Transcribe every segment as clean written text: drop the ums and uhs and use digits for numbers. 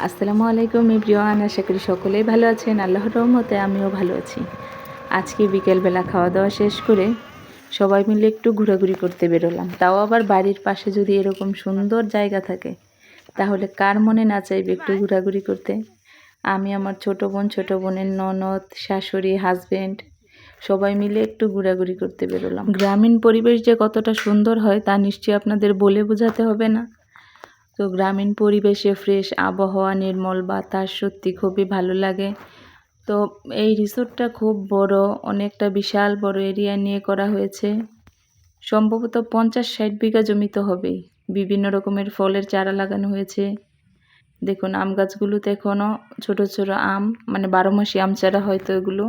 আসসালামু আলাইকুম এভরিওয়ান, আশা করি সকলেই ভালো আছেন। আল্লাহর রহমতে আমিও ভালো আছি। আজকে বিকেলবেলা খাওয়া দাওয়া শেষ করে সবাই মিলে একটু ঘোরাঘুরি করতে বেরোলাম। তাও আবার বাড়ির পাশে যদি এরকম সুন্দর জায়গা থাকে তাহলে কার মনে না চাইবে একটু ঘোরাঘুরি করতে। আমি, আমার ছোট বোন, ছোট বোনের ননদ, শাশুড়ি, হাজব্যান্ড সবাই মিলে একটু ঘোরাঘুরি করতে বেরোলাম। গ্রামীণ পরিবেশ যে কতটা সুন্দর হয় তা নিশ্চয়ই আপনাদের বলে বোঝাতে হবে না। তো গ্রামীণ পরিবেশে ফ্রেশ আবহাওয়া, নির্মল বাতাস সত্যি খুবই ভালো লাগে। তো এই রিসোর্টটা খুব বড়, অনেকটা বিশাল বড় এরিয়া নিয়ে করা হয়েছে। সম্ভবত 50-60 বিঘা জমিতে হবেই। বিভিন্ন রকমের ফলের চারা লাগানো হয়েছে। দেখুন আম গাছগুলোতে এখনও ছোট ছোট আম, মানে 12 মাসি আম চারা হয়তো এগুলো,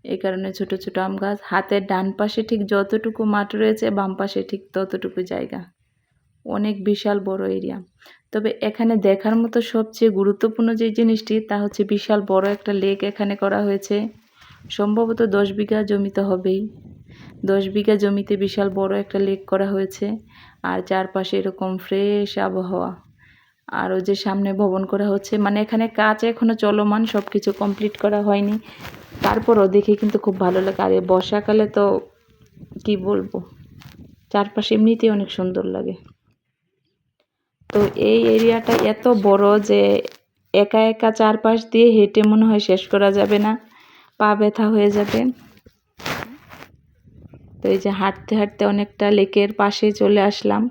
এই কারণে ছোট ছোট আম গাছ। হাতের ডান পাশে ঠিক যতটুকু মাঠ রয়েছে বাম পাশে ঠিক ততটুকু জায়গা, অনেক বিশাল বড় এরিয়া। তবে এখানে দেখার মতো সবচেয়ে গুরুত্বপূর্ণ যে জিনিসটি তা হচ্ছে বিশাল বড় একটা লেক এখানে করা হয়েছে। সম্ভবত 10 বিঘা জমিতে হবেই। 10 বিঘা জমিতে বিশাল বড় একটা লেক করা হয়েছে। আর চারপাশে এরকম ফ্রেশ আবহাওয়া। আর ওই যে সামনে ভবন করা হচ্ছে, মানে এখানে কাজ এখনও চলমান, সব কিছু কমপ্লিট করা হয়নি। তারপরও দেখে কিন্তু খুব ভালো লাগে। আর এই বর্ষাকালে তো কি বলবো, চারপাশে এমনিতেই অনেক সুন্দর লাগে। তো এই এরিয়াটা এত বড় যে একা একা চারপাশ দিয়ে হেঁটে মনে হয় শেষ করা যাবে না, পা ব্যথা হয়ে যাবে। তো এই যে হাঁটতে হাঁটতে অনেকটা লেকের পাশে চলে আসলাম।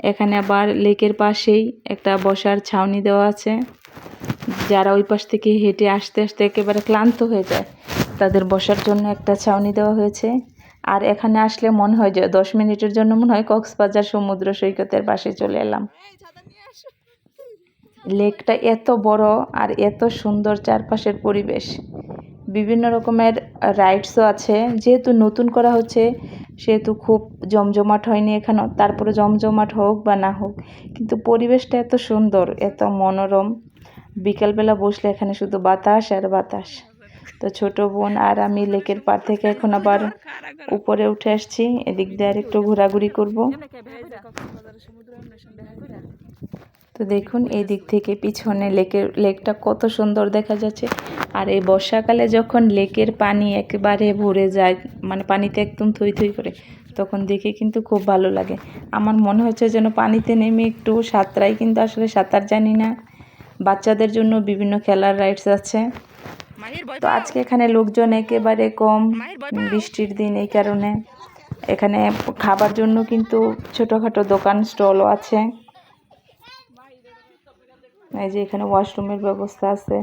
এখানে আবার লেকের পাশেই একটা বসার ছাউনি দেওয়া আছে। যারা ওই পাশ থেকে হেঁটে আসতে আসতে একেবারে ক্লান্ত হয়ে যায় তাদের বসার জন্য একটা ছাউনি দেওয়া হয়েছে। আর এখানে আসলে মনে হয় যে 10 মিনিটের জন্য মনে হয় কক্সবাজার সমুদ্র সৈকতের পাশে চলে এলাম। লেকটা এত বড় আর এত সুন্দর, চারপাশের পরিবেশ, বিভিন্ন রকমের রাইডসও আছে। যেহেতু নতুন করা হচ্ছে সেহেতু খুব জমজমাট হয়নি এখানেও। তারপরে জমজমাট হোক বা না হোক, কিন্তু পরিবেশটা এত সুন্দর, এত মনোরম। বিকালবেলা বসলে এখানে শুধু বাতাস আর বাতাস। তো ছোট বোন আর আমি লেকের পাড় থেকে এখন আবার উপরে উঠে আসছি, এদিক দিয়ে আর একটু ঘোরাঘুরি করব। তো দেখুন এই দিক থেকে পিছনে লেকটা কত সুন্দর দেখা যাচ্ছে। আর এই বর্ষাকালে যখন লেকের পানি একেবারে ভরে যায়, মানে পানিতে একদম থই থই করে, তখন দেখে কিন্তু খুব ভালো লাগে। আমার মনে হচ্ছে যেন পানিতে নেমে একটু সাঁতরাই, কিন্তু আসলে সাঁতার জানি না। বাচ্চাদের জন্য বিভিন্ন খেলার রাইডস আছে। তো আজকে এখানে লোকজন একেবারে কম, বৃষ্টির দিন, এই কারণে এখানে খাবার জন্য কিন্তু ছোটোখাটো দোকান স্টলও আছে। এই যে এখানে ওয়াশরুমের ব্যবস্থা আছে।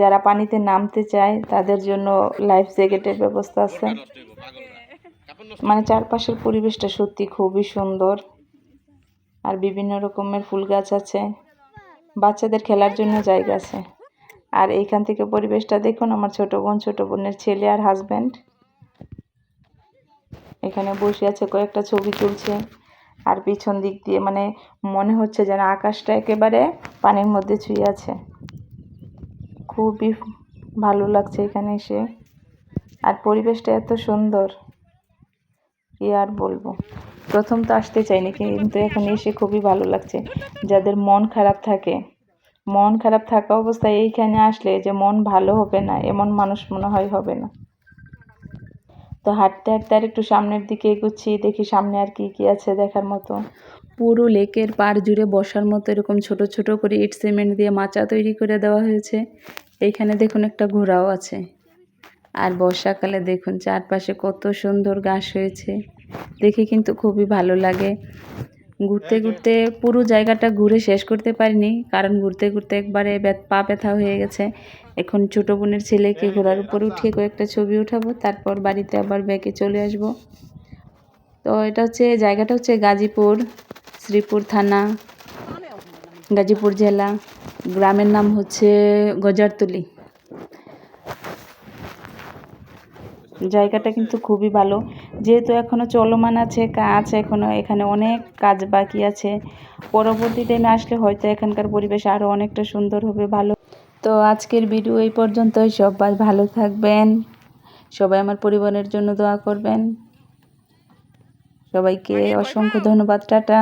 যারা পানিতে নামতে চায় তাদের জন্য লাইফ জ্যাকেটের ব্যবস্থা আছে। মানে চারপাশের পরিবেশটা সত্যি খুবই সুন্দর। আর বিভিন্ন রকমের ফুল গাছ আছে, বাচ্চাদের খেলার জন্য জায়গা আছে। আর এইখান থেকে পরিবেশটা দেখুন, আমার ছোট বোন, ছোট বোনের ছেলে আর হাজব্যান্ড এখানে বসে আছে, কয়েকটা ছবি তুলছে। আর পিছন দিক দিয়ে মানে মনে হচ্ছে যেন আকাশটা একেবারে পানির মধ্যে ছুঁয়ে আছে। খুবই ভালো লাগছে এখানে এসে। আর পরিবেশটা এত সুন্দর, কি আর বলবো। প্রথম তো আসতে চাইনি, কিন্তু এখন এসে খুবই ভালো লাগছে। যাদের মন খারাপ থাকে, মন খারাপ থাকা অবস্থায় এইখানে আসলে যে মন ভালো হবে না এমন মানুষ মনে হয় হবে না। তো হাঁটতে হাঁটতে আর একটু সামনের দিকে এগোচ্ছি, দেখি সামনে আর কি কি আছে দেখার মতো। পুরো লেকের পাড় জুড়ে বসার মতো এরকম ছোট ছোট করে ইট সিমেন্ট দিয়ে মাচা তৈরি করে দেওয়া হয়েছে। এইখানে দেখুন একটা ঘোড়াও আছে। আর বর্ষাকালে দেখুন চারপাশে কত সুন্দর ঘাস হয়েছে, দেখে কিন্তু খুবই ভালো লাগে। ঘুরতে ঘুরতে পুরো জায়গাটা ঘুরে শেষ করতে পারিনি, কারণ ঘুরতে ঘুরতে একবারে পা ব্যথা হয়ে গেছে। এখন ছোট বোনের ছেলেকে ঘোড়ার উপর উঠিয়ে কয়েকটা ছবি উঠাবো, তারপর বাড়িতে আবার ব্যাকে চলে আসব। তো এটা হচ্ছে, জায়গাটা হচ্ছে গাজীপুর, শ্রীপুর থানা, গাজীপুর জেলা। গ্রামের নাম হচ্ছে গজারতলি। জায়গাটা কিন্তু খুবই ভালো, যেহেতু এখনও চলমান আছে কাজ, এখনও এখানে অনেক কাজ বাকি আছে। পরবর্তী টাইমে আসলে হয়তো এখানকার পরিবেশ আরও অনেকটা সুন্দর হবে, ভালো। তো আজকের ভিডিও এই পর্যন্তই। সবাই ভালো থাকবেন, সবাই আমার পরিবারের জন্য দোয়া করবেন। সবাইকে অসংখ্য ধন্যবাদ, টাটা।